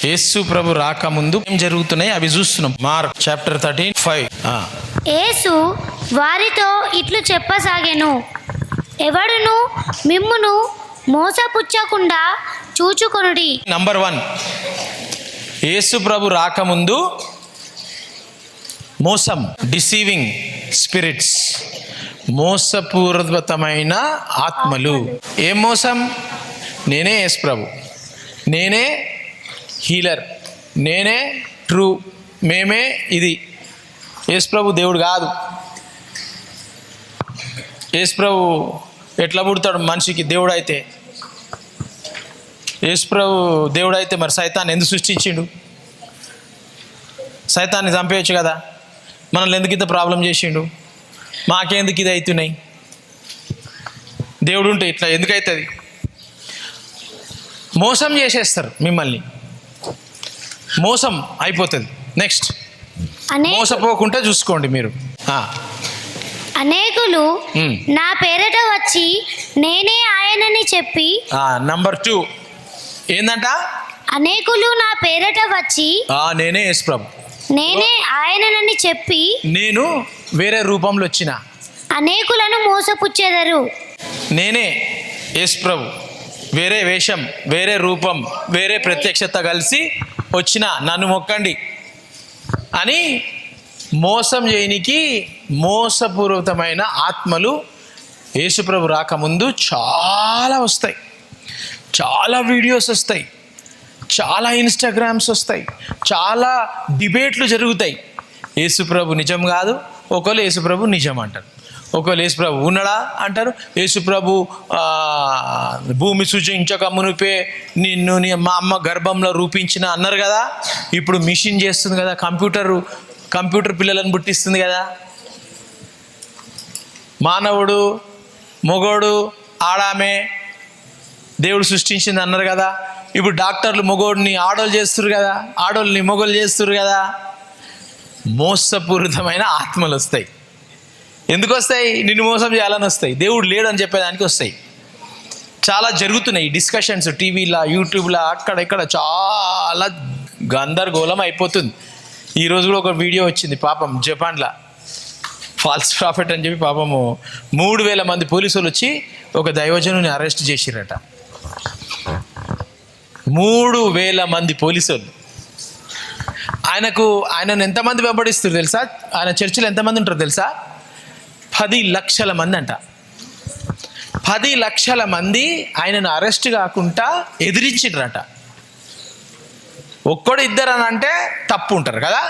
యేసు ప్రభు రాకముందు ఏం జరుగుతున్నాయి అవి చూస్తున్నాం. Mark chapter 13:5. యేసు వారితో ఇట్లు చెప్పసాగెను, ఎవడును మిమ్మును మోసపుచ్చకుండా చూచుకొనుడి. నంబర్ 1, యేసు ప్రభు రాకముందు మోసం, డిసీవింగ్ స్పిరిట్స్, మోసపూరితమైన ఆత్మలు. ఏం మోసం? నేనే యేసు ప్రభు, నేనే హీలర్, నేనే ట్రూ, మేమే ఇది. యేసు ప్రభు దేవుడు కాదు. యేసు ప్రభు ఎట్లా పుడతాడు మనిషికి? దేవుడు అయితే, యేసు ప్రభు దేవుడు అయితే మరి సైతాన్ని ఎందుకు సృష్టించిండు? సైతాన్ని చంపేయచ్చు కదా. మనల్ని ఎందుకు ఇంత ప్రాబ్లం చేసిండు? మాకెందుకు ఇది అవుతున్నాయి? దేవుడు ఉంటే ఇట్లా ఎందుకు అవుతుంది? మోసం చేసేస్తారు మిమ్మల్ని, మోసం అయిపోతుంది. నెక్స్ట్, మోసపోకుండా చూసుకోండి మీరు. అనేకులు నా పేరట వచ్చి నేనే ఆయనని చెప్పి. నంబర్ 2 ఏందంట? అనేకులు నా పేరట వచ్చి నేనే యేసు ప్రభు, నేనే ఆయనని చెప్పి నేను వేరే రూపంలో వచ్చిన అనేకులను మోసపుచ్చెదరు. నేనే యేసు ప్రభు, వేరే వేషం, వేరే రూపం, వేరే ప్రత్యక్షత కలిసి వచ్చిన, నన్ను మొక్కండి అని మోసం చేయనికి మోసపూరితమైన ఆత్మలు యేసుప్రభు రాకముందు చాలా వస్తాయి. చాలా వీడియోస్ వస్తాయి, చాలా ఇన్స్టాగ్రామ్స్ వస్తాయి, చాలా డిబేట్లు జరుగుతాయి. యేసుప్రభు నిజం కాదు, ఒకళ్ళు యేసుప్రభు నిజం అంటారు, ఒకళ్ళు యేసుప్రభు ఉన్నాడా అంటారు. యేసుప్రభు భూమి సృజించక మునిపే నిన్ను మా అమ్మ గర్భంలో రూపించిన అన్నారు కదా. ఇప్పుడు మిషన్ చేస్తుంది కదా, కంప్యూటర్ పిల్లలను పుట్టిస్తుంది కదా. మానవుడు మొగోడు ఆడామే దేవుడు సృష్టించింది అన్నారు కదా. ఇప్పుడు డాక్టర్లు మొగోడిని ఆడోళ్ళు చేస్తున్నారు కదా, ఆడోళ్ళని మొగోళ్ళు చేస్తున్నారు కదా. మోసపూరితమైన ఆత్మలు వస్తాయి. ఎందుకు వస్తాయి? నిన్ను మోసం చేయాలని వస్తాయి. దేవుడు లేడు అని చెప్పేదానికి వస్తాయి. చాలా జరుగుతున్నాయి డిస్కషన్స్ టీవీలో, యూట్యూబ్లో, అక్కడ ఇక్కడ చాలా గందరగోళం అయిపోతుంది. ఈరోజు కూడా ఒక వీడియో వచ్చింది, పాపం జపాన్లో ఫాల్స్ ప్రాఫిట్ అని చెప్పి పాపము 3,000 మంది పోలీసులు వచ్చి ఒక దైవజనుని అరెస్ట్ చేసిరట. 3,000 మంది పోలీసులు. ఆయనను ఎంతమంది వెంబడిస్తారు తెలుసా? ఆయన చర్చిలో ఎంతమంది ఉంటారు తెలుసా? 10 లక్షల మంది అంట. 10 లక్షల మంది ఆయనను అరెస్ట్ కాకుండా ఎదిరించిండ్రట. ఒక్కడు ఇద్దరు అని అంటే తప్పు ఉంటారు కదా,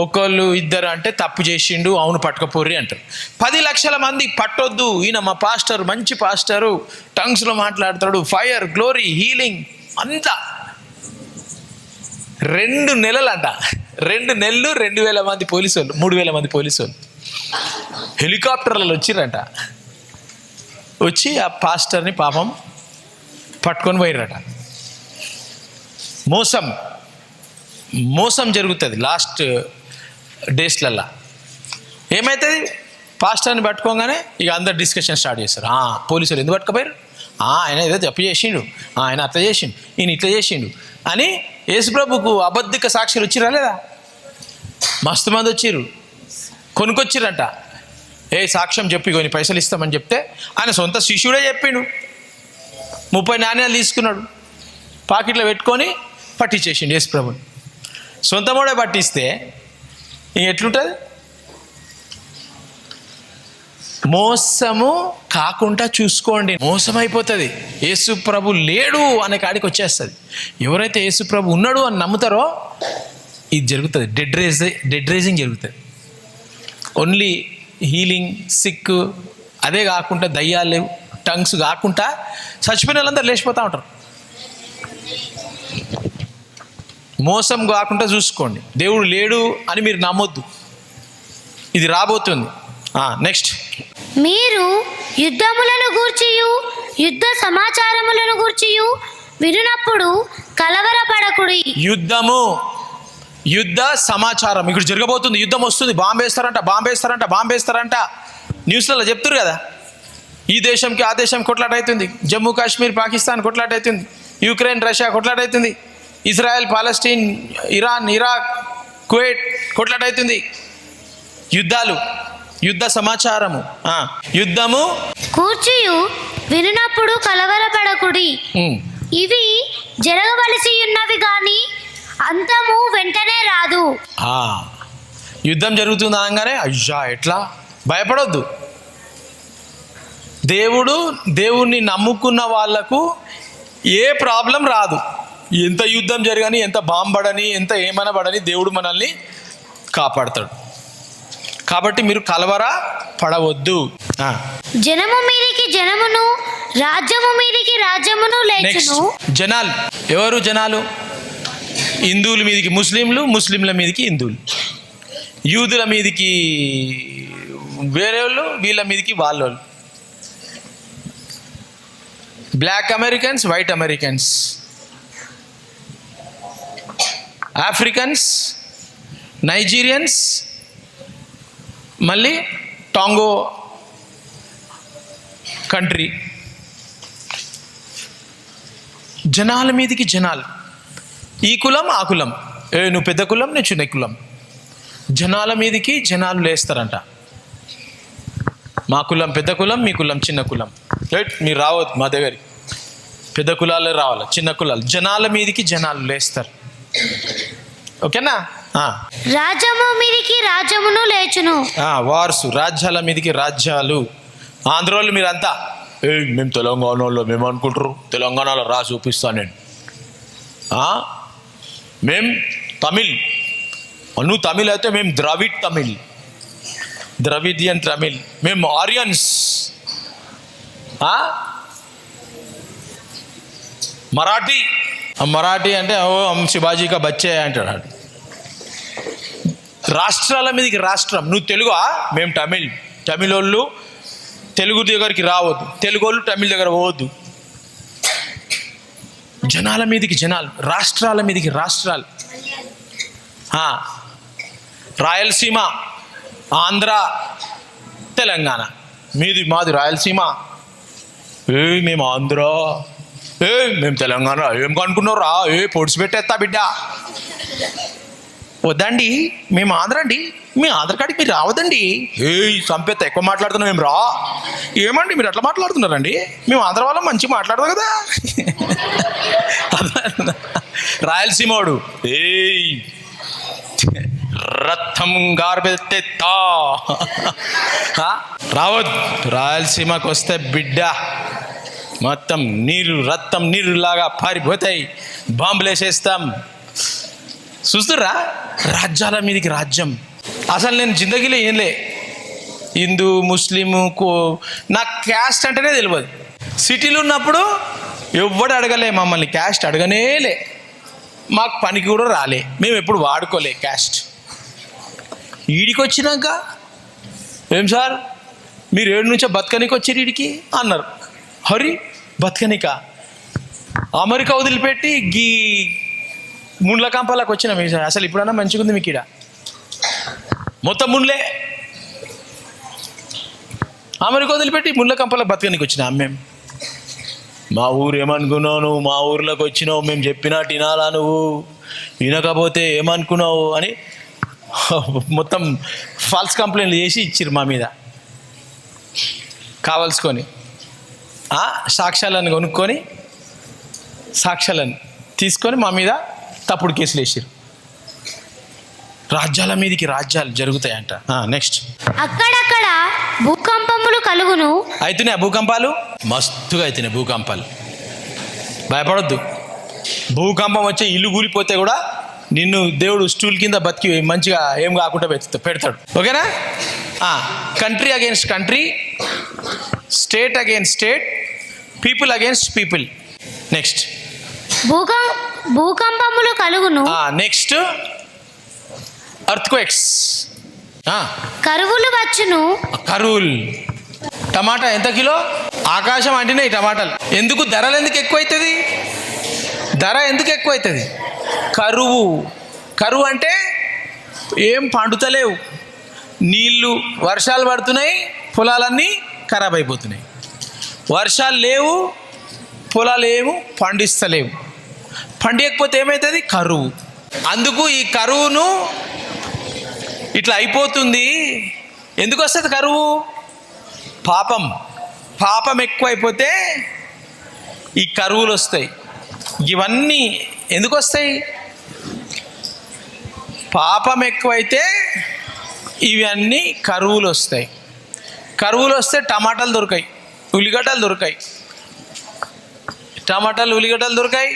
ఒకళ్ళు ఇద్దరు అంటే తప్పు చేసిండు, అవును పట్టుకపోర్రి అంటారు. 10 లక్షల మంది పట్టొద్దు, ఈయన మా పాస్టర్, మంచి పాస్టరు, టంగ్స్లో మాట్లాడతాడు, ఫైర్, గ్లోరీ, హీలింగ్ అంతా. 2 నెలలంట, 2 నెలలు 2,000 మంది పోలీసు, 3,000 మంది పోలీసు హెలికాప్టర్లలో వచ్చిర్రట. వచ్చి ఆ పాస్టర్ని పాపం పట్టుకొని పోయిర్రట. మోసం జరుగుతుంది లాస్ట్ డేస్లల్లా. ఏమవుతుంది? పాస్టర్ని పట్టుకోగానే ఇక అందరు డిస్కషన్ స్టార్ట్ చేస్తారు. పోలీసులు ఎందుకు పట్టుకుపోయారు? ఆయన ఏదో తప్పు చేసిండు, ఆయన అట్లా చేసిండు, ఈయన ఇట్లా చేసిండు అని యేసుప్రభుకు అబద్ధిక సాక్షులు వచ్చిరా లేదా? మస్తు మంది వచ్చిర్రు, కొనుక్కొచ్చిరట. సాక్ష్యం చెప్పి కొన్ని పైసలు ఇస్తామని చెప్తే ఆయన సొంత శిష్యుడే చెప్పిండు. 30 నాణ్యాలు తీసుకున్నాడు, పాకెట్లో పెట్టుకొని పట్టించేసిండు యేసుప్రభుని. సొంతమోడే పట్టిస్తే ఎట్లుంటుంది? మోసము కాకుండా చూసుకోండి. మోసం అయిపోతుంది. యేసుప్రభు లేడు అనే కాడికి వచ్చేస్తుంది. ఎవరైతే యేసుప్రభు ఉన్నాడు అని నమ్ముతారో ఇది జరుగుతుంది. డెడ్ రైజింగ్ జరుగుతుంది. ఓన్లీ హీలింగ్, సిక్, అదే కాకుండా దయ్యాలు, టంగ్స్ కాకుండా చచ్చిపోయిన వాళ్ళందరూ లేచిపోతూ ఉంటారు. మోసం కాకుండా చూసుకోండి. దేవుడు లేడు అని మీరు నమ్మొద్దు, ఇది రాబోతుంది. నెక్స్ట్, మీరు యుద్ధములను గూర్చియు యుద్ధ సమాచారములను గూర్చియు వినునప్పుడు కలవరపడకుడి. యుద్ధ సమాచారం ఇక్కడ జరగబోతుంది. యుద్ధం వస్తుంది, బాంబేస్తారంట. న్యూస్లలో చెప్తారు కదా, ఈ దేశంకి ఆ దేశం కొట్లాట అవుతుంది, జమ్మూ కాశ్మీర్ పాకిస్తాన్ కొట్లాట అవుతుంది, యుక్రెయిన్ రష్యా కొట్లాట అవుతుంది. ఇజ్రాయెల్, పాలస్టీన్, ఇరాన్, ఇరాక్, కువైట్ కొట్లాట అవుతుంది. యుద్ధాలు, యుద్ధ సమాచారము, యుద్ధము. కూర్చియు వినునప్పుడు కలవరపడకుడి, ఇవి జరగవలసి ఉన్నవి గాని అంతము వెంటనే రాదు. యుద్ధం జరుగుతుంది అనగానే అయ్యా ఎట్లా భయపడొద్దు. దేవుణ్ణి నమ్ముకున్న వాళ్లకు ఏ ప్రాబ్లం రాదు. ఎంత యుద్ధం జరగని, ఎంత బాంబడని, ఎంత ఏమనబడని దేవుడు మనల్ని కాపాడతాడు. కాబట్టి మీరు కలవర పడవద్దు. జనము మీదికి జనమును, రాజ్యము మీదికి రాజ్యమును లేచును. జనాలు ఎవరు? జనాలు హిందువుల మీదికి ముస్లింలు, ముస్లింల మీదికి హిందువులు, యూదుల మీదికి వేరే వాళ్ళు, వీళ్ళ మీదికి వాళ్ళోళ్ళు. Black Americans, white Americans, Africans, Nigerians, మళ్ళీ టాంగో కంట్రీ. జనాల మీదికి జనాలు, ఈ కులం ఆ కులం, నువ్వు పెద్ద కులం, నేను చిన్న కులం. జనాల మీదికి జనాలు లేస్తారంట. మా కులం పెద్ద కులం, మీ కులం చిన్న కులం. మీరు రావద్దు మా దగ్గరికి, పెద్ద కులాలే రావాలి, చిన్న కులాలు. జనాల మీదికి జనాలు లేస్తారు. ఓకేనా? రాజ్యము మీదికి రాజ్యమును లేచును. వార్సు, రాజ్యాల మీదికి రాజ్యాలు. ఆంధ్రోళ్ళు మీరంతా మేము తెలంగాణలో, మేము అనుకుంటారు తెలంగాణలో రా చూపిస్తాను నేను. మేం తమిళ్, నువ్వు తమిళ్ అయితే మేము ద్రవిడియన్ తమిళ్, మేము ఆరియన్స్. మరాఠీ అంటే శివాజీ కా బచ్చే అంటాడు. రాష్ట్రాల మీదకి రాష్ట్రం. నువ్వు తెలుగు, మేము తమిళ్ వాళ్ళు తెలుగు దగ్గరికి రావద్దు, తెలుగు వాళ్ళు తమిళ దగ్గర పోవద్దు. జనాల మీదకి జనాలు, రాష్ట్రాల మీదకి రాష్ట్రాలు. రాయలసీమ, ఆంధ్ర, తెలంగాణ. మాది రాయలసీమ, మేము ఆంధ్ర, మేము తెలంగాణ. ఏం కనుక్కున్నారా? పొడిచి పెట్టేస్తా బిడ్డ. వద్దండి, మేము ఆంధ్ర అండి, మీ ఆధార్ కార్డుకి మీరు రావద్దండి. చంపేత్తా, ఎక్కువ మాట్లాడుతున్నాం మేము రా. ఏమండి మీరు అట్లా మాట్లాడుతున్నారండి? మేము ఆంధ్ర వాళ్ళం మంచిగా మాట్లాడదాం కదా. రాయలసీమోడు రథం గార్బెత్తా రావద్దు. రాయలసీమకు వస్తే బిడ్డ మొత్తం నీరు, రక్తం నీరులాగా పారిపోతాయి. బాంబులు వేసేస్తాం. చూస్తుర్రా? రాజ్యాల మీదకి రాజ్యం. అసలు నేను జిందగీలో ఏంలే, హిందూ, ముస్లిము, నాకు క్యాస్ట్ అంటేనే తెలియదు. సిటీలో ఉన్నప్పుడు ఎవ్వడు అడగలే మమ్మల్ని, క్యాస్ట్ అడగనేలే. మాకు పనికి కూడా రాలే, మేము ఎప్పుడు వాడుకోలే క్యాస్ట్. ఈడికి వచ్చినాక ఏం సార్ మీరు 7 నుంచో బతకనికి వచ్చారు ఈడికి అన్నారు. హరి బతకనిక? అమెరికా వదిలిపెట్టి గీ ముండ్ల కంపాలకు వచ్చినాం. అసలు ఇప్పుడన్నా మంచిగా ఉంది మీకు ఈడ, మొత్తం ముండ్లే. అమెరికా వదిలిపెట్టి ముండ్ల కంపాలకు బతకనికి వచ్చినా మేము. మా ఊరు ఏమనుకున్నావు నువ్వు? మా ఊర్లోకి వచ్చినావు, మేము చెప్పినట్టు వినాలా నువ్వు? వినకపోతే ఏమనుకున్నావు అని మొత్తం ఫాల్స్ కంప్లైంట్లు చేసి ఇచ్చిర్రు మా మీద. కావలసుకొని సాక్ష్యాలను కొనుక్కొని, సాక్ష్యాలను తీసుకొని మా మీద తప్పుడు కేసులు వేసారు. రాజ్యాల మీదకి రాజ్యాలు జరుగుతాయంట. నెక్స్ట్, అక్కడక్కడ భూకంపములు కలుగును. అవుతున్నాయి భూకంపాలు, మస్తుగా అవుతున్నాయి భూకంపాలు. భయపడొద్దు. భూకంపం వచ్చే ఇల్లు కూలిపోతే కూడా నిన్ను దేవుడు స్టూల్ కింద బతికి మంచిగా ఏం కాకుండా పెడతాడు. ఓకేనా? Country against country, state against state, people against people. Next, భూకంపములు కలుగును. నెక్స్ట్, ఎర్త్క్వేక్స్, కరువులు వచ్చును. కరువులు. టమాటా ఎంత కిలో? ఆకాశం అంటినాయి టమాటాలు. ఎందుకు? ధరలు ఎందుకు ఎక్కువ అవుతుంది? ధర ఎందుకు ఎక్కువ అవుతుంది? కరువు అంటే ఏం పండుతలేవు, నీళ్ళు, వర్షాలు పడుతున్నాయి, పొలాలన్నీ ఖరాబ్ అయిపోతున్నాయి. వర్షాలు లేవు, పొలాలు ఏమో పండిస్తలేవు. పండియకపోతే ఏమవుతుంది? కరువు. అందుకు ఈ కరువును ఇట్లా అయిపోతుంది. ఎందుకు వస్తుంది కరువు? పాపం ఎక్కువైపోతే ఈ కరువులు వస్తాయి. ఇవన్నీ ఎందుకు వస్తాయి? పాపం ఎక్కువైతే ఇవన్నీ కరువులు వస్తాయి. కరువులు వస్తే టమాటాలు దొరకాయి, ఉల్లిగడ్డలు దొరకాయి. టమాటాలు ఉల్లిగడ్డలు దొరకాయి,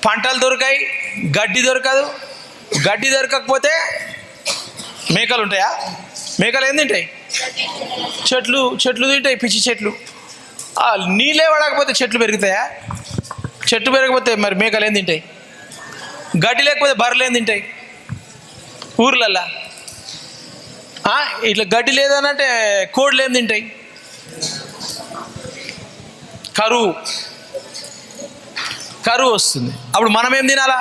పంటలు దొరకాయి, గడ్డి దొరకదు. గడ్డి దొరకకపోతే మేకలు ఉంటాయా? మేకలు ఏం తింటాయి? చెట్లు తింటాయి, పిచ్చి చెట్లు. నీళ్ళే పడకపోతే చెట్లు పెరుగుతాయా? చెట్లు పెరగకపోతే మరి మేకలు ఏం తింటాయి? గడ్డి లేకపోతే బర్రెలు ఏం తింటాయి ఊర్లల్లా? ఇట్లా గడ్డి లేదనంటే కోళ్ళు ఏం తింటాయి? కరువు వస్తుంది. అప్పుడు మనం ఏం తినాలా?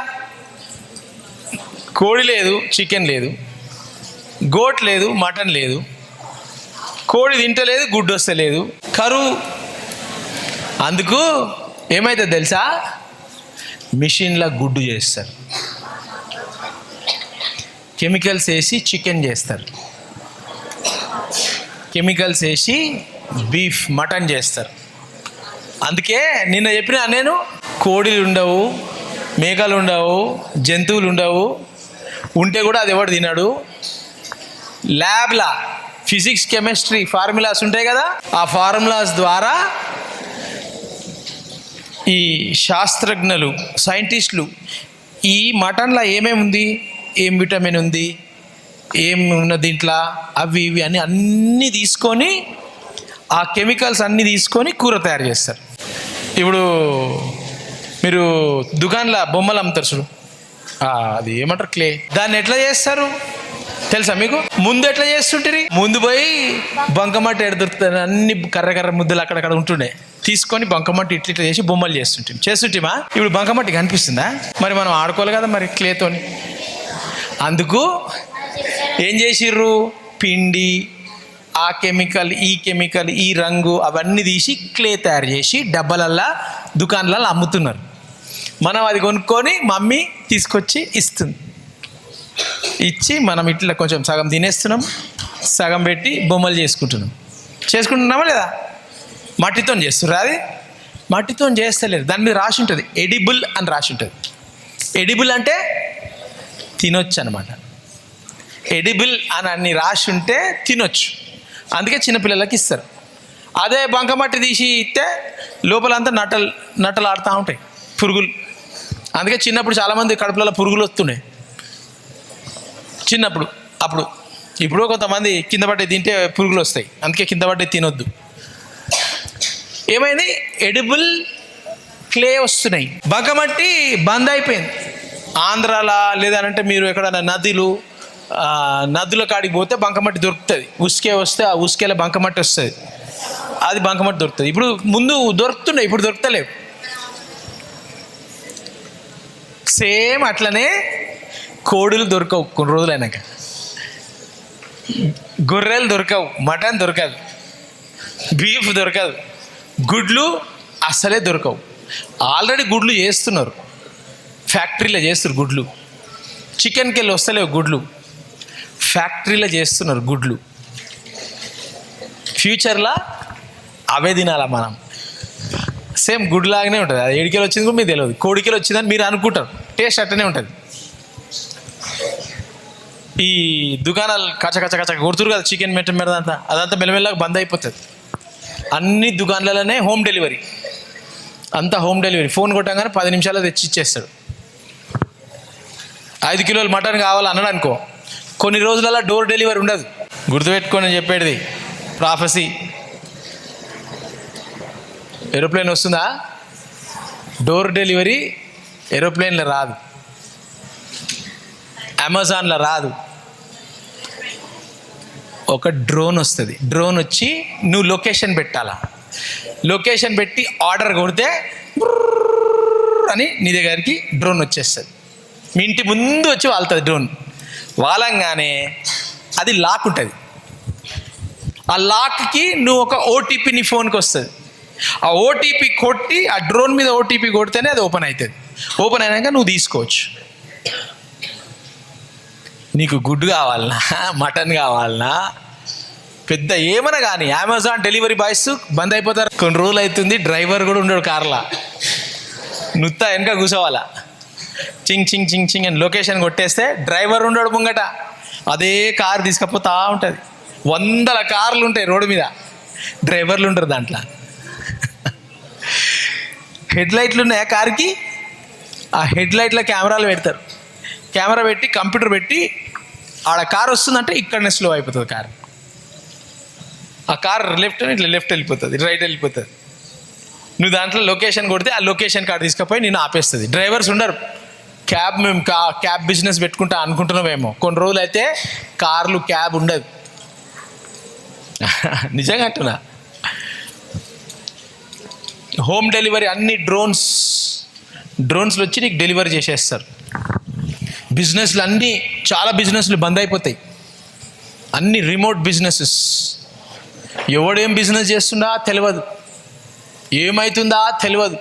కోడి లేదు, చికెన్ లేదు, గోట్ లేదు, మటన్ లేదు, కోడి తింటలేదు, గుడ్డు వస్తలేదు, కరువు. అందుకు ఏమైతుంది తెలుసా? మిషన్ల గుడ్డు చేస్తారు, కెమికల్స్ వేసి చికెన్ చేస్తారు, కెమికల్స్ వేసి బీఫ్ మటన్ చేస్తారు. అందుకే నిన్న చెప్పిన నేను, కోడిలు ఉండవు, మేకలు ఉండవు, జంతువులు ఉండవు. ఉంటే కూడా అది ఎవడు తినడు. ల్యాబ్లా ఫిజిక్స్ కెమిస్ట్రీ ఫార్ములాస్ ఉంటాయి కదా, ఆ ఫార్ములాస్ ద్వారా ఈ శాస్త్రజ్ఞులు సైంటిస్టులు ఈ మటన్లో ఏమేమి ఉంది, ఏం విటమిన్ ఉంది, ఏం ఉన్న దీంట్లో, అవి ఇవి అని అన్నీ తీసుకొని, ఆ కెమికల్స్ అన్నీ తీసుకొని కూర తయారు చేస్తారు. ఇప్పుడు మీరు దుకాణంలో బొమ్మలు అమ్ముతారు చూడు, అది ఏమంటారు, క్లే. దాన్ని ఎట్లా చేస్తారు తెలుసా మీకు? ముందు ఎట్లా చేస్తుంటారు? ముందు పోయి బంకమట్టి ఎడదొరుకుతుంది, అన్ని కర్ర ముద్దలు అక్కడక్కడ ఉంటుండే, తీసుకొని బంకమట్టి ఇట్లా చేసి బొమ్మలు చేస్తుంటేమా? ఇప్పుడు బంకమట్టి కనిపిస్తుందా? మరి మనం ఆడుకోవాలి కదా మరి క్లేతోని. అందుకు ఏం చేసిర్రు? పిండి, ఆ కెమికల్, ఈ కెమికల్, ఈ రంగు అవన్నీ తీసి క్లే తయారు చేసి డబ్బాలల్లా దుకాణాలలో అమ్ముతున్నారు. మనం అది కొనుక్కొని మమ్మీ తీసుకొచ్చి ఇస్తుంది. ఇచ్చి మనం ఇట్లా కొంచెం సగం తినేస్తున్నాం, సగం పెట్టి బొమ్మలు చేసుకుంటున్నామా లేదా? మట్టితో చేస్తుర్రా? అది మట్టితో చేస్తలేరు. దాని మీద రాసి ఉంటుంది ఎడిబుల్ అని రాసి ఉంటుంది. ఎడిబుల్ అంటే తినొచ్చు అనమాట. ఎడిబుల్ అని అన్ని రాసి ఉంటే తినొచ్చు. అందుకే చిన్నపిల్లలకి ఇస్తారు. అదే బంకమట్టి తీసి ఇస్తే లోపలంతా నట్టలు ఆడుతూ ఉంటాయి, పురుగులు. అందుకే చిన్నప్పుడు చాలామంది కడుపులలో పురుగులు వస్తుండే చిన్నప్పుడు. ఇప్పుడు కొంతమంది కింద పడ్డే తింటే పురుగులు వస్తాయి, అందుకే కింద పడ్డే తినొద్దు. ఏమైంది? ఎడిబుల్ క్లే వస్తున్నాయి. బంకమట్టి బంద్ అయిపోయింది. ఆంధ్రాలో లేదంటే మీరు ఎక్కడైనా నదుల కాడికి పోతే బంకమట్టి దొరుకుతుంది. ఉసుకే వస్తే ఆ ఉసుకేలో బంకమట్టి వస్తుంది, అది బంకమట్టి దొరుకుతుంది. ఇప్పుడు ముందు దొరుకుతుండే, ఇప్పుడు దొరుకుతలేవు. సేమ్ అట్లనే కోడులు దొరకవు కొన్ని రోజులైనాక, గొర్రెలు దొరకవు, మటన్ దొరకదు, బీఫ్ దొరకదు, గుడ్లు అస్సలే దొరకవు. ఆల్రెడీ గుడ్లు చేస్తున్నారు, ఫ్యాక్టరీలో చేస్తున్నారు గుడ్లు. చికెన్కి వెళ్ళి వస్తలేవు గుడ్లు, ఫ్యాక్టరీలో చేస్తున్నారు గుడ్లు. ఫ్యూచర్లో అవే తినాలా మనం. సేమ్ గుడ్ లాగానే ఉంటుంది. అది ఏడికెళ్ళి వచ్చింది కూడా మీకు తెలియదు, కోడికెళ్ళి వచ్చిందని మీరు అనుకుంటారు. టేస్ట్ అట్టనే ఉంటుంది. ఈ దుకాణాలు కచ్చ కొడుతురు కదా చికెన్ మెట్ట మీద అదంతా మెల్లమెల్లగా బంద్ అయిపోతుంది. అన్ని దుకాణాలలోనే హోమ్ డెలివరీ, అంతా హోమ్ డెలివరీ. ఫోన్ కొట్టంగానే 10 నిమిషాల్లో తెచ్చి ఇచ్చేస్తాడు. 5 కిలోలు మటన్ కావాలన్నాడు అనుకో, కొన్ని రోజులలో డోర్ డెలివరీ ఉండదు. గుర్తుపెట్టుకొని చెప్పేది ప్రాఫెసీ. ఏరోప్లేన్ వస్తుందా? డోర్ డెలివరీ ఏరోప్లేన్లో రాదు, అమెజాన్లో రాదు. ఒక డ్రోన్ వస్తుంది. డ్రోన్ వచ్చి నువ్వు లొకేషన్ పెట్టాలా, లొకేషన్ పెట్టి ఆర్డర్ కొడితే అని నీ దగ్గరికి డ్రోన్ వచ్చేస్తుంది. మీ ఇంటి ముందు వచ్చి వాళ్తుంది డ్రోన్. వాలంగానే అది లాక్ ఉంటుంది. ఆ లాక్కి నువ్వు ఒక ఓటీపీ నీ ఫోన్కి వస్తుంది. ఆ ఓటీపీ కొట్టి ఆ డ్రోన్ మీద ఓటీపీ కొడితేనే అది ఓపెన్ అవుతుంది. ఓపెన్ అయినాక నువ్వు తీసుకోవచ్చు. నీకు గుడ్డు కావాలన్నా, మటన్ కావాలన్నా, పెద్ద ఏమన్నా కానీ అమెజాన్ డెలివరీ బాయ్స్ బంద్ అయిపోతారు. కొన్ని రోజులు అవుతుంది, డ్రైవర్ కూడా ఉండడు కార్లా, నుత్తా వెనక కూర్చోవాలా, చింగ్ చింగ్ చింగ్ చింగ్ అని లొకేషన్ కొట్టేస్తే డ్రైవర్ ఉండడు ముంగట, అదే కారు తీసుకపోతా ఉంటుంది. 100 కార్లు ఉంటాయి రోడ్డు మీద, డ్రైవర్లు ఉంటారు దాంట్లో. హెడ్ లైట్లు ఉన్నాయి ఆ కార్కి, ఆ హెడ్ లైట్లో కెమెరాలు పెడతారు. కెమెరా పెట్టి కంప్యూటర్ పెట్టి ఆడ కారు వస్తుందంటే ఇక్కడనే స్లో అయిపోతుంది కారు. ఆ కార్ లెఫ్ట్ ఇట్లా లెఫ్ట్ వెళ్ళిపోతుంది, రైట్ వెళ్ళిపోతుంది. నువ్వు దాంట్లో లొకేషన్ కొడితే ఆ లొకేషన్ కార్ తీసుకుపోయి నేను ఆపేస్తుంది. డ్రైవర్స్ ఉండరు. మేము క్యాబ్ బిజినెస్ పెట్టుకుంటా అనుకుంటున్నామేమో, కొన్ని రోజులు అయితే కార్లు క్యాబ్ ఉండదు. నిజంగా అంటున్నా. హోమ్ డెలివరీ అన్ని డ్రోన్స్లో వచ్చి నీకు డెలివరీ చేసేస్తారు. బిజినెస్లు అన్నీ, చాలా బిజినెస్లు బంద్ అయిపోతాయి. అన్ని రిమోట్ బిజినెసెస్. ఎవడేం బిజినెస్ చేస్తుందా తెలియదు, ఏమవుతుందా తెలియదు.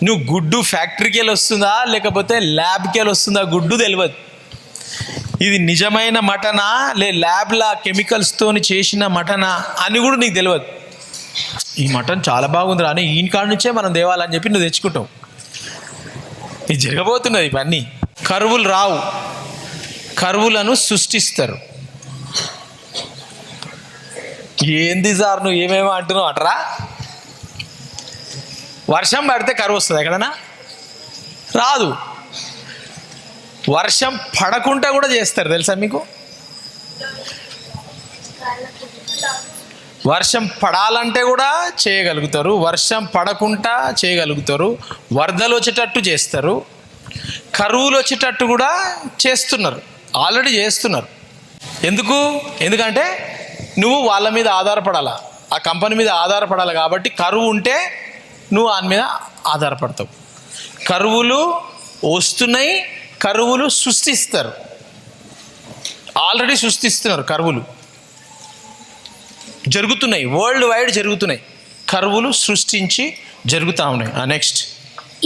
నువ్వు గుడ్డు ఫ్యాక్టరీకి వెళ్ళి వస్తుందా లేకపోతే ల్యాబ్కి వెళ్ళి వస్తుందా గుడ్డు తెలియదు. ఇది నిజమైన మటనా ల్యాబ్లా కెమికల్స్తోని చేసిన మటనా అని కూడా నీకు తెలియదు. ఈ మటన్ చాలా బాగుందిరా అని ఈయన కాడ నుంచే మనం తేవాలని చెప్పి నువ్వు తెచ్చుకుంటావు. ఇది జరగబోతున్నది. ఇవన్నీ కరువులు రావు, కరువులను సృష్టిస్తారు. ఏంది సార్ నువ్వు ఏమేమో అంటున్నావు అట్రా? వర్షం పడితే కరువు వస్తుంది ఎక్కడన్నా? రాదు. వర్షం పడకుండా కూడా చేస్తారు తెలుసా మీకు? వర్షం పడాలంటే కూడా చేయగలుగుతారు, వర్షం పడకుండా చేయగలుగుతారు, వరదలు వచ్చేటట్టు చేస్తారు, కరువులు వచ్చేటట్టు కూడా చేస్తున్నారు, ఆల్రెడీ చేస్తున్నారు. ఎందుకంటే నువ్వు వాళ్ళ మీద ఆధారపడాలా, ఆ కంపెనీ మీద ఆధారపడాలి. కాబట్టి కరువు ఉంటే నువ్వు దాని మీద ఆధారపడతావు. కరువులు వస్తున్నాయి, కరువులు సృష్టిస్తారు, ఆల్రెడీ సృష్టిస్తున్నారు. కరువులు జరుగుతున్నాయి, వరల్డ్ వైడ్ జరుగుతున్నాయి. కరువులు సృష్టించి జరుగుతూ ఉన్నాయి. నెక్స్ట్,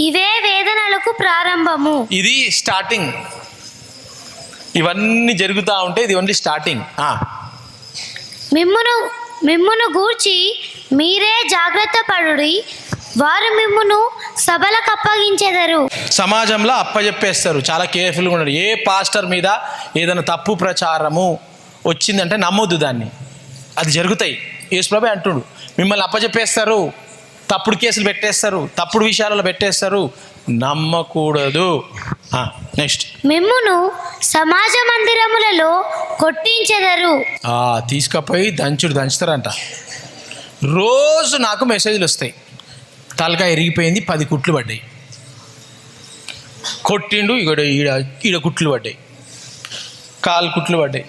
ఇవే వేదనలకు ప్రారంభము. ఇది స్టార్టింగ్. ఇవన్నీ జరుగుతూ ఉంటే ఇది ఓన్లీ స్టార్టింగ్. మిమ్మును గూర్చి మీరే జాగ్రత్త పడుడి, వారు మిమ్మును సభలకు అప్పగించెదరు. సమాజంలో అప్పచెప్పేస్తారు. చాలా కేర్ఫుల్గా ఉన్నాడు. ఏ పాస్టర్ మీద ఏదైనా తప్పు ప్రచారము వచ్చిందంటే నమ్మొద్దు దాన్ని, అది జరుగుతాయి. యేసుప్రభు అంటుడు, మిమ్మల్ని అప్పచెప్పేస్తారు, తప్పుడు కేసులు పెట్టేస్తారు, తప్పుడు విషయాలలో పెట్టేస్తారు, నమ్మకూడదు. నెక్స్ట్, మిమ్మును సమాజ మందిరములలో కొట్టించెదరు. తీసుకుపోయి దంచుతారంట. రోజు నాకు మెసేజ్లు వస్తాయి, తలకాయ ఇరిగిపోయింది, 10 కుట్లు పడ్డాయి, కొట్టిండు, ఈడ కుట్లు పడ్డాయి, కాలు కుట్లు పడ్డాయి.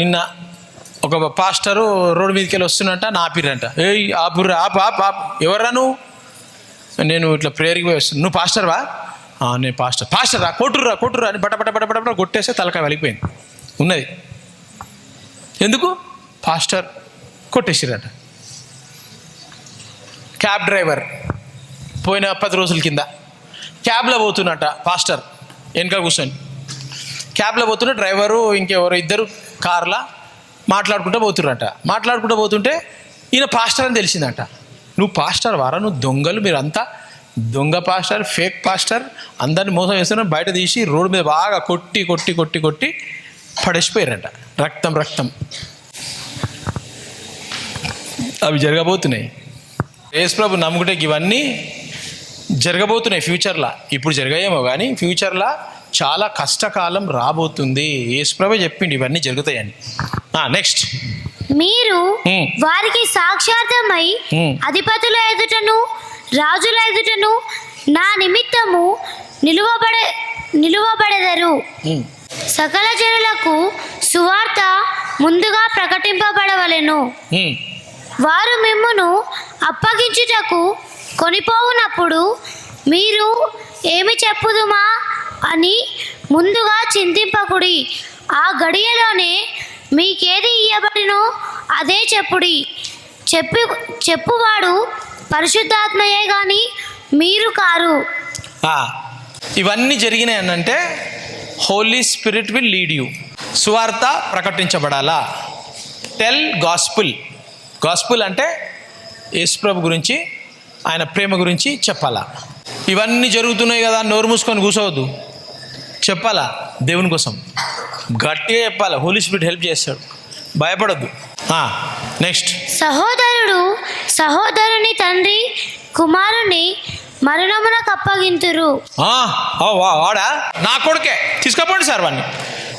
నిన్న ఒక పాస్టరు రోడ్డు మీదకి వెళ్ళి వస్తున్నట్ట, ఆపిర్రంట. ఏయ్ ఆపుర్రా, ఆప్ ఎవర్రా నువ్వు? నేను ఇట్లా ప్రేయర్కి పోయి వస్తున్నాను. నువ్వు పాస్టర్వా? నేను పాస్టరా, కొట్టుర్రా అని బట కొట్టేస్తే తలకాయ వెళ్ళిపోయింది ఉన్నది. ఎందుకు? పాస్టర్ కొట్టేసిరట. క్యాబ్ డ్రైవర్ పోయిన 10 రోజుల కింద క్యాబ్లో పోతున్నట్ట, పాస్టర్ వెనక కూర్చొని క్యాబ్లో పోతున్న డ్రైవరు ఇంకెవరో ఇద్దరు కార్లా మాట్లాడుకుంటూ పోతుంటే ఈయన పాస్టర్ అని తెలిసిందట. నువ్వు పాస్టర్ వారా? నువ్వు దొంగలు, మీరంతా దొంగ పాస్టర్, ఫేక్ పాస్టర్, అందరిని మోసం చేస్తున్నారు. బయట తీసి రోడ్డు మీద బాగా కొట్టి పడేసిపోయారంట. రక్తం అవి జరగబోతున్నాయి. యేసుప్రభు నమ్ముకుంటే ఇవన్నీ జరగబోతున్నాయి ఫ్యూచర్లో. ఇప్పుడు జరగాయేమో కానీ ఫ్యూచర్లో చాలా కష్టకాలం రాబోతుంది. యేసుప్రభు చెప్పిండు ఇవన్నీ జరుగుతాయని. నెక్స్ట్, మీరు వారికి సాక్షార్థమై అధిపతుల ఎదుటను రాజుల ఎదుటను నా నిమిత్తము నిలువబడెదరు. సకల జనులకు సువార్త ముందుగా ప్రకటింపబడవలెను. వారు మిమ్మును అప్పగించుటకు కొనిపోవునప్పుడు మీరు ఏమి చెప్పుదుమా అని ముందుగా చింతింపకుడి. ఆ గడియలోనే మీకేది ఇయ్యబడినో అదే చెప్పుడి. చెప్పువాడు పరిశుద్ధాత్మయే గాని మీరు కారు. ఇవన్నీ జరిగినాయి అనంటే holy spirit will lead you. సువార్త ప్రకటించబడాలా. Tell gospel. గాస్పుల్ అంటే యేసుప్రభు గురించి, ఆయన ప్రేమ గురించి చెప్పాలా. ఇవన్నీ జరుగుతున్నాయి కదా, నోరు మూసుకొని కూర్చోవద్దు, చెప్పాలా దేవుని కోసం, గట్టిగా చెప్పాలా. హోలీ స్పిరిట్ హెల్ప్ చేస్తాడు, భయపడద్దు. నెక్స్ట్, సహోదరుడు సహోదరుని తండ్రి కుమారుని మరణమునకు అప్పగింతురు. వాడా నా కొడుకే, తీసుకపోండి సార్ వాడిని.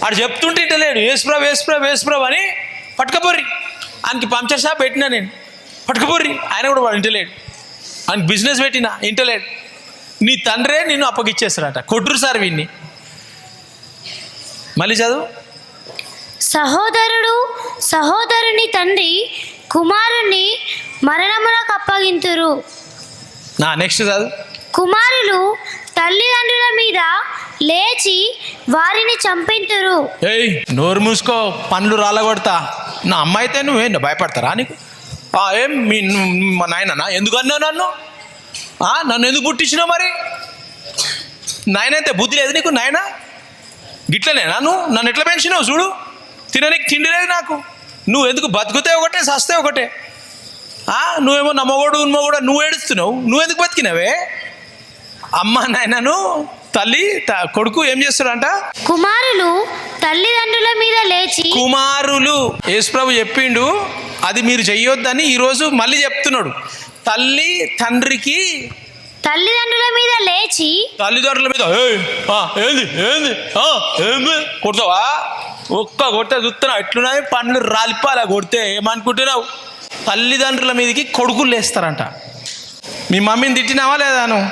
ఆడు చెప్తుంటే ఇంటలేడు, యేసుప్రభు యేసుప్రభు యేసుప్రభు అని పట్టుకపోర్రి. ఆయనకి పంక్చర్ షాప్ పెట్టినా నేను, పట్టుకపోర్రి. ఆయన కూడా వాడు ఇంటలేడు. ఆయనకి బిజినెస్ పెట్టినా ఇంటలేడు. నీ తండ్రే నిన్ను అప్పగిచ్చేస్తారట, కొట్టురు సార్ వీడిని. మళ్ళీ చదువు. సహోదరుడు సహోదరుని తండ్రి కుమారుని మరణమునకు అప్పగింతురు. నెక్స్ట్ చదువు. కుమారులు తల్లిదండ్రుల మీద లేచి వారిని చంపింతురు. ఏయ్ నోరు మూసుకో, పండ్లు రాలగొడతా. నా అమ్మ అయితే నువ్వేం భయపడతారా నీకు? ఏం మా నాయననా? ఎందుకు అన్నావు నన్ను? నన్ను ఎందుకు పుట్టించినావు మరి? నాయన అయితే బుద్ధి లేదు నీకు? నాయన గిట్లనేనా? నన్ను ఎట్లా పెంచినావు చూడు. తిననీకి తిండి లేదు నాకు. నువ్వు ఎందుకు బతుకుతే ఒకటే, సస్తే ఒకటే. నువ్వేమో నా మొగోడు కూడా నువ్వు ఏడుస్తున్నావు. నువ్వెందుకు బతికినావే? అమ్మ నాయనను తల్లి కొడుకు ఏం చేస్తాడంట? కుమారులు తల్లిదండ్రుల మీద లేచి. కుమారులు యేసుప్రభు చెప్పిండు, అది మీరు చెయ్యొద్దని ఈరోజు మళ్ళీ చెప్తున్నాడు. తల్లి తండ్రికి తల్లిదండ్రుల మీద లేచి. తల్లిదండ్రుల మీద ఏంది ఏంది ఏంది కొడతావా? ఒక్క కొడితే చూస్తున్నావు ఎట్లున్నాయి, పండ్లు రాలిపాలా కొడితే. ఏమనుకుంటున్నావు? తల్లిదండ్రుల మీదకి కొడుకులు లేస్తారంట. మీ మమ్మీని తిట్టినావా లేదా? నువ్వు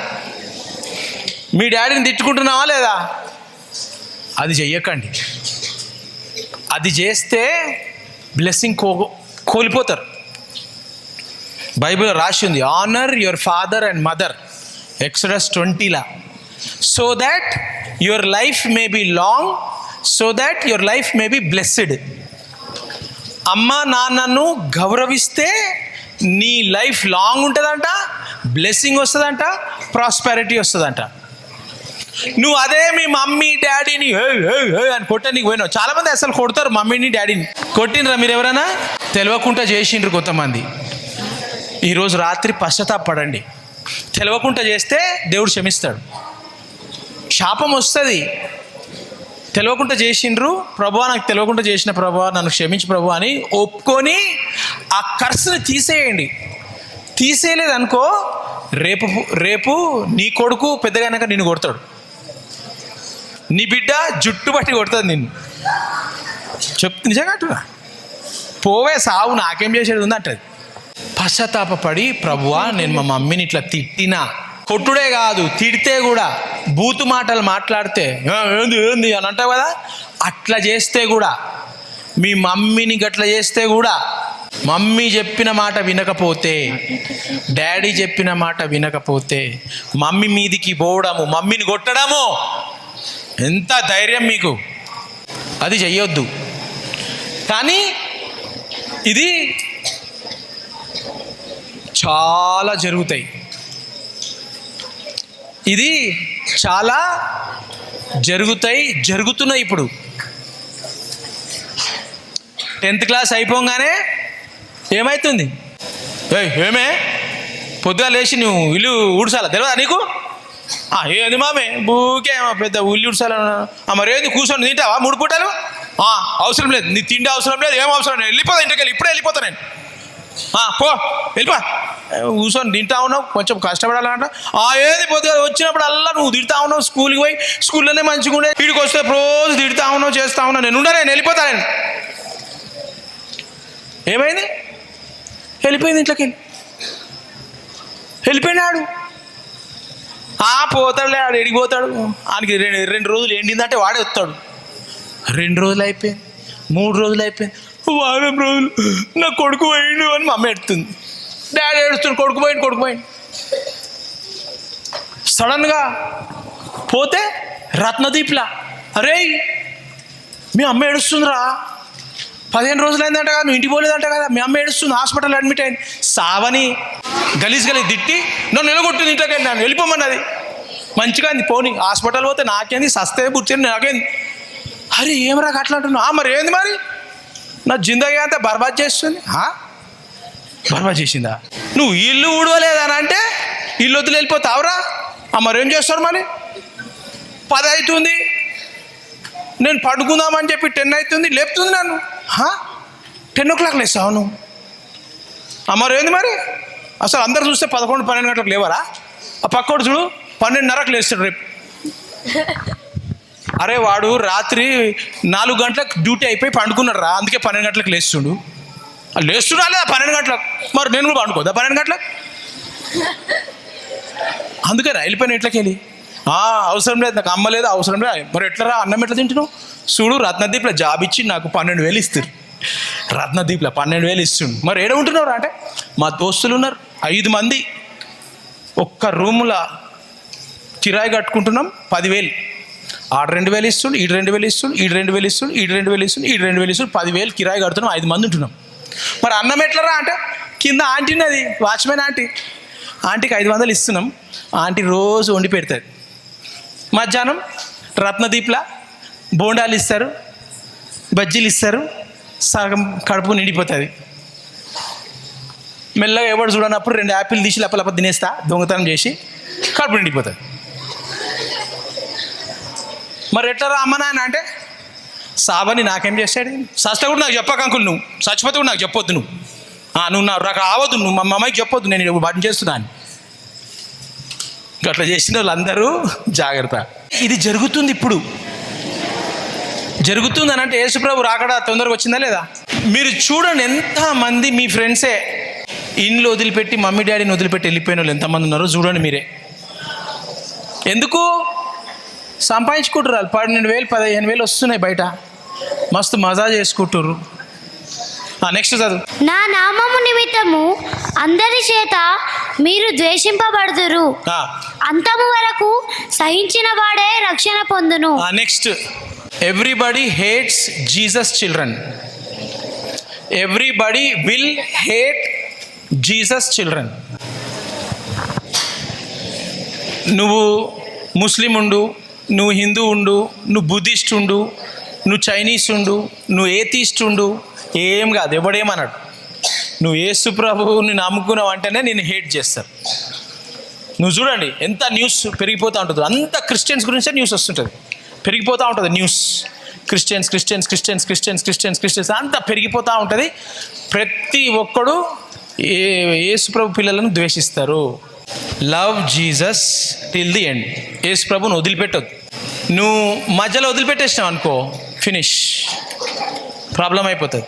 మీ డాడీని తిట్టుకుంటున్నావా లేదా? అది చెయ్యకండి. అది చేస్తే బ్లెస్సింగ్ కోల్పోతారు. బైబిల్లో రాసి ఉంది, honour your father and mother, Exodus 20లా. So that your life may be long, so that your life may be blessed. అమ్మ నాన్నను గౌరవిస్తే నీ లైఫ్ లాంగ్ ఉంటుందంట, బ్లెస్సింగ్ వస్తుందంట, ప్రాస్పెరిటీ వస్తుందంట. నువ్వు అదే మీ మమ్మీ డాడీని అని కొట్టడానికి పోయినావు. చాలామంది అసలు కొడతారు మమ్మీని డాడీని. కొట్టినరా మీరు ఎవరైనా? తెలియకుండా చేసిండ్రు కొంతమంది. ఈరోజు రాత్రి పశ్చాత్తాపడండి. తెలియకుండా చేస్తే దేవుడు క్షమిస్తాడు. శాపం వస్తుంది. తెలియకుండా చేసిండ్రు, ప్రభువా నాకు తెలియకుండా చేసిన ప్రభువా నన్ను క్షమించి ప్రభు అని ఒప్పుకొని ఆ కర్సుని తీసేయండి. తీసేయలేదనుకో, రేపు నీ కొడుకు పెద్దగానాక నిన్ను కొడతాడు. నీ బిడ్డ జుట్టు పట్టి కొడుతుంది నిన్ను. నిజంగా అంటున్నా. పోవే సావు, నాకేం చేసేది ఉందంటది. పశ్చాత్తాపడి ప్రభువా నేను మా మమ్మీని ఇట్లా తిట్టినా, కొట్టుడే కాదు తిడితే కూడా, బూతు మాటలు మాట్లాడితే ఏంది ఏంది అని అంటావు కదా, అట్లా చేస్తే కూడా, మీ మమ్మీని గట్లా చేస్తే కూడా, మమ్మీ చెప్పిన మాట వినకపోతే, డాడీ చెప్పిన మాట వినకపోతే, మమ్మీ మీదికి పోవడము, మమ్మీని కొట్టడము, ఎంత ధైర్యం మీకు? అది చెయ్యొద్దు. కానీ ఇది చాలా జరుగుతాయి. ఇది చాలా జరుగుతున్నాయి. ఇప్పుడు 10th క్లాస్ అయిపోగానే ఏమవుతుంది? ఏమే పొద్దుగా లేచి నువ్వు ఇల్లు ఊడ్చాలా తెలియదా నీకు? ఏంది మామే బూకే పెద్ద ఉల్లి ఊడ్చాల. మరేంది కూర్చొని తింటావా 3 పూటలు? అవసరం లేదు, నీ తిండి అవసరం లేదు, ఏం అవసరం లేదు, వెళ్ళిపోతా ఇంటికి వెళ్ళి, ఇప్పుడే వెళ్ళిపోతా నేను. పో వెళ్ళిపో. కూర్చొని తింటా ఉన్నావు, కొంచెం కష్టపడాలంట. ఏది పొద్దుగా వచ్చినప్పుడు అల్లా నువ్వు తిడతా ఉన్నావు. స్కూల్కి పోయి స్కూల్లోనే మంచిగా ఉండే, వీడికి వస్తే రోజు తిడతా ఉన్నావు, చేస్తా ఉన్నావు. నేను వెళ్ళిపోతా. నేను ఏమైంది? వెళ్ళిపోయింది, ఇంట్లోకి వెళ్ళిపోయినాడు. పోతాడులే, ఆడు ఎడిగిపోతాడు. ఆయనకి 2 రోజులు ఎండిందంటే వాడే వస్తాడు. 2 రోజులు అయిపోయింది, 3 రోజులు అయిపోయింది, 1 వారం రోజులు. నా కొడుకు పోయిండు అని మా అమ్మ ఎడుతుంది. డాడీ ఏడుస్తుంది, కొడుకు పోయింది. సడన్గా పోతే రత్నదీప్లా, అరే మీ అమ్మ ఏడుస్తుందిరా, 15 రోజులు అయిందంట కదా, నువ్వు ఇంటికి పోలేదంట కదా, మీ అమ్మ ఏడుస్తుంది, హాస్పిటల్ అడ్మిట్ అయింది. సావని గలీజ్ తిట్టి నన్ను నిలగొట్టింది, ఇంట్లోకి వెళ్ళి నన్ను వెళ్ళిపోమన్నది. మంచిగా అంది, పోనీ హాస్పిటల్ పోతే నాకేంది, సస్తే బుర్చేది నాకేంది. అరే ఏమరా అట్లా అంటున్నావు, మరి ఏంది మరి నా జిందగీ అంతా బర్బాద్ చేస్తుంది. బర్బాద్ చేసిందా? నువ్వు ఇల్లు ఊడవలేదని అంటే ఇల్లు వదిలి వెళ్ళిపోతావురా. మరేం చేస్తారు మరి? 10 అవుతుంది, నేను పడుకుందామని చెప్పి 10 అవుతుంది, లేపుతుంది నన్ను. 10 o'clock లేస్తావు నువ్వు? మరేంది మరి? అసలు అందరు చూస్తే 11-12 గంటలకు లేవరా? ఆ పక్కోడు చూడు 12:30కు లేస్తాడు రేపు. అరే వాడు రాత్రి 4 గంటలకు డ్యూటీ అయిపోయి పండుకున్నాడు రా, అందుకే 12 గంటలకు లేస్తుడు. లేస్తున్నా లేదా 12 గంటలకు? మరి నేను కూడా పండుకోదా 12 గంటలకు? అందుకే రైలుపైన ఎట్లకి వెళ్ళి అవసరం లేదు, నాకు అమ్మ లేదు, అవసరం లేదు. మరి ఎట్లరా అన్నం ఎట్లా తింటున్నావు? చూడు రత్నదీప్లో జాబ్ ఇచ్చి నాకు 12,000 ఇస్తారు. రత్నదీప్లో 12,000 ఇస్తుండు. మరి ఏడ ఉంటున్నావు అంటే మా దోస్తులు ఉన్నారు 5 మంది, ఒక్క రూముల కిరాయి కట్టుకుంటున్నాం 10,000. ఆడ 2,000 ఇస్తుండు, ఈడు 2,000 ఇస్తుండు, ఈడు 2,000 ఇస్తుండు, ఈడు 2,000 ఇస్తుండు, ఈడు 2,000 ఇస్తుండు, 10,000 కిరాయి కడుతున్నాం. 5 మంది ఉంటున్నాం. మరి అన్నం ఎట్లరా అంటే కింద ఆంటీని, అది వాచ్మెన్ ఆంటీకి 500 ఇస్తున్నాం. ఆంటీ రోజు వండి పెడతారు. మధ్యాహ్నం రత్నదీప్లా బోండాలు ఇస్తారు, బజ్జీలు ఇస్తారు, సగం కడుపు నిండిపోతుంది. మెల్లగా ఎవడు చూడనప్పుడు 2 యాపిల్ తీసి లపలప తినేస్తా, దొంగతనం చేసి కడుపు నిండిపోతుంది. మరి ఎట్లా అమ్మ నాయన అంటే సాబని నాకేం చేస్తాడు? సస్త కూడా నాకు చెప్పక అంకుల్, నువ్వు చచ్చిపోతే కూడా నాకు చెప్పొద్దు, నువ్వు నాకు రావద్దు, నువ్వు మా అమ్మాయికి చెప్పొద్దు, నేను వాటిని చేస్తున్నాను. అట్లా చేసిన వాళ్ళందరూ జాగ్రత్త. ఇది జరుగుతుంది, ఇప్పుడు జరుగుతుంది అని అంటే యేసుప్రభు రాకడా తొందరగా వచ్చిందా లేదా? మీరు చూడండి, ఎంతమంది మీ ఫ్రెండ్సే ఇండ్లు వదిలిపెట్టి మమ్మీ డాడీని వదిలిపెట్టి వెళ్ళిపోయిన వాళ్ళు ఎంతమంది ఉన్నారో చూడండి మీరే. ఎందుకు? సంపాదించుకుంటారు వాళ్ళు. 12,000 15,000 వస్తున్నాయి బయట, మస్తు మజా చేసుకుంటారు. నెక్స్ట్ చదువు. నా నామము నిమిత్తము అందరి చేత మీరు ద్వేషింపబడుదురు, అంతము వరకు సహించిన వాడే రక్షణ పొందును. Next, everybody hates Jesus children. Everybody will hate Jesus children. నువ్వు ముస్లిం ఉండు, నువ్వు హిందూ ఉండు, నువ్వు బుద్ధిస్ట్ ఉండు, నువ్వు చైనీస్ ఉండు, నువ్వు ఏథీస్ట్ ఉండు, ఏం కాదు, ఎవడేమన్నాడు. నువ్వు యేసు ప్రభువుని నమ్ముకున్నావు అంటేనే నేను హేట్ చేస్తారు. నువ్వు చూడండి ఎంత న్యూస్ పెరిగిపోతూ ఉంటుంది, అంత క్రిస్టియన్స్ గురించే న్యూస్ వస్తుంటుంది, పెరిగిపోతూ ఉంటుంది news. Christians Christians Christians Christians Christians Christians అంతా పెరిగిపోతూ ఉంటుంది. ప్రతి ఒక్కడు యేసు ప్రభు పిల్లలను ద్వేషిస్తారు. Love Jesus till the end. Yesu ప్రభుని వదిలిపెట్టొద్దు. నువ్వు మధ్యలో వదిలిపెట్టేసినావు అనుకో, ఫినిష్, ప్రాబ్లం అయిపోతుంది.